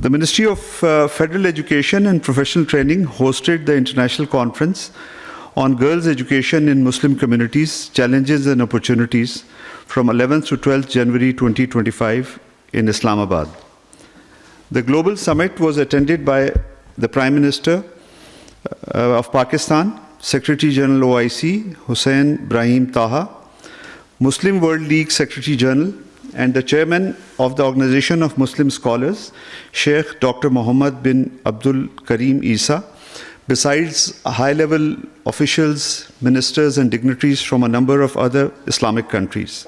The Ministry of Federal Education and Professional Training hosted the International Conference on Girls' Education in Muslim Communities, Challenges and Opportunities from 11th to 12th January 2025 in Islamabad. The global summit was attended by the Prime Minister of Pakistan, Secretary General OIC, Hussein Brahim Taha, Muslim World League Secretary General, and the Chairman of the Organization of Muslim Scholars, Sheikh Dr. Muhammad bin Abdul Karim Isa, besides high-level officials, ministers, and dignitaries from a number of other Islamic countries.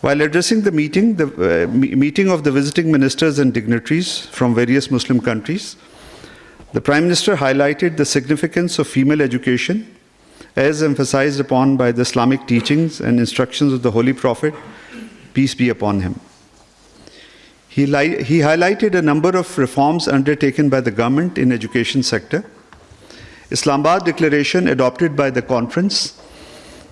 While addressing the meeting of the visiting ministers and dignitaries from various Muslim countries, the Prime Minister highlighted the significance of female education, as emphasized upon by the Islamic teachings and instructions of the Holy Prophet, peace be upon him. He highlighted a number of reforms undertaken by the government in education sector. Islamabad Declaration adopted by the conference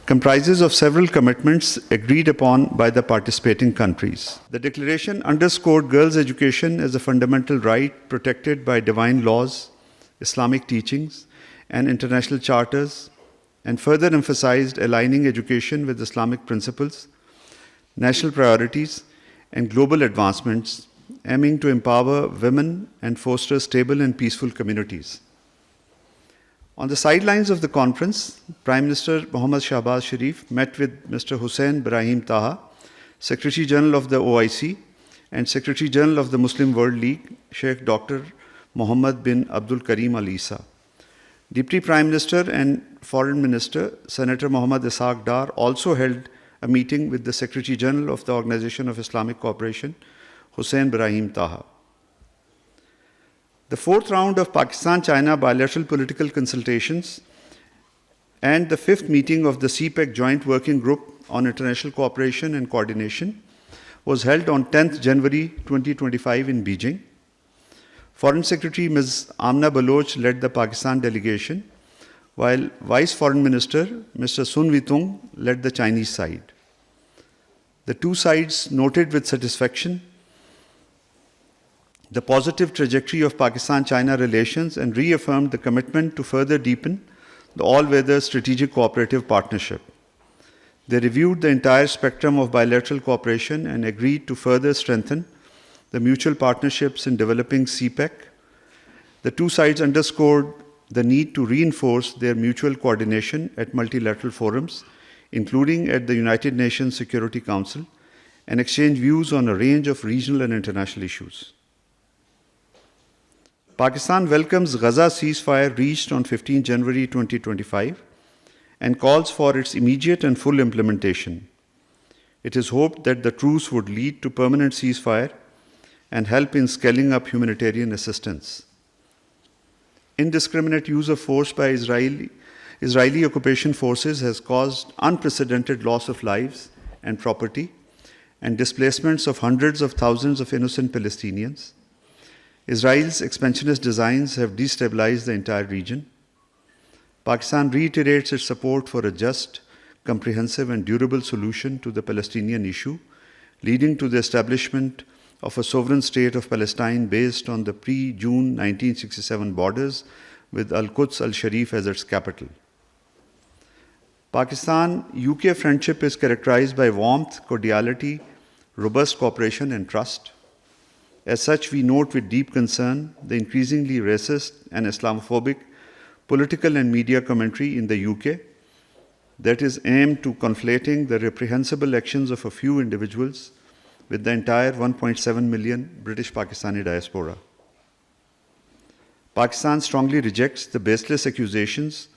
comprises of several commitments agreed upon by the participating countries. The declaration underscored girls' education as a fundamental right protected by divine laws, Islamic teachings, and international charters, and further emphasized aligning education with Islamic principles, national priorities, and global advancements, aiming to empower women and foster stable and peaceful communities. On the sidelines of the conference, Prime Minister Mohammad Shahbaz Sharif met with Mr. Hussein Brahim Taha, Secretary General of the OIC, and Secretary General of the Muslim World League, Sheikh Dr. Muhammad bin Abdul Karim Al Isa. Deputy Prime Minister and Foreign Minister, Senator Muhammad Ishaq Dar, also held a meeting with the Secretary General of the Organization of Islamic Cooperation, Hussein Brahim Taha. The fourth round of Pakistan-China bilateral political consultations and the fifth meeting of the CPEC Joint Working Group on International Cooperation and Coordination was held on 10th January 2025 in Beijing. Foreign Secretary Ms. Amna Baloch led the Pakistan delegation, while Vice Foreign Minister Mr. Sun Witung led the Chinese side. The two sides noted with satisfaction the positive trajectory of Pakistan-China relations and reaffirmed the commitment to further deepen the all-weather strategic cooperative partnership. They reviewed the entire spectrum of bilateral cooperation and agreed to further strengthen the mutual partnerships in developing CPEC. The two sides underscored the need to reinforce their mutual coordination at multilateral forums, including at the United Nations Security Council, and exchange views on a range of regional and international issues. Pakistan welcomes Gaza ceasefire reached on 15 January 2025 and calls for its immediate and full implementation. It is hoped that the truce would lead to permanent ceasefire and help in scaling up humanitarian assistance. Indiscriminate use of force by Israeli occupation forces has caused unprecedented loss of lives and property and displacements of hundreds of thousands of innocent Palestinians. Israel's expansionist designs have destabilized the entire region. Pakistan reiterates its support for a just, comprehensive, and durable solution to the Palestinian issue, leading to the establishment of a sovereign state of Palestine based on the pre-June 1967 borders with Al-Quds al-Sharif as its capital. Pakistan-UK friendship is characterized by warmth, cordiality, robust cooperation, and trust. As such, we note with deep concern the increasingly racist and Islamophobic political and media commentary in the UK that is aimed to conflating the reprehensible actions of a few individuals with the entire 1.7 million British Pakistani diaspora. Pakistan strongly rejects the baseless accusations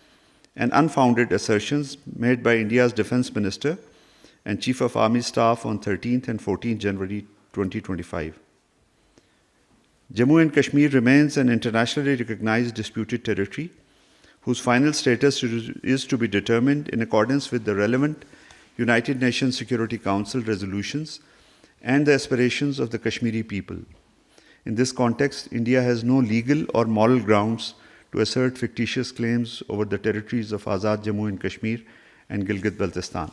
and unfounded assertions made by India's Defence Minister and Chief of Army Staff on 13th and 14th January 2025. Jammu and Kashmir remains an internationally recognized disputed territory whose final status is to be determined in accordance with the relevant United Nations Security Council resolutions and the aspirations of the Kashmiri people. In this context, India has no legal or moral grounds to assert fictitious claims over the territories of Azad Jammu and Kashmir and Gilgit-Baltistan.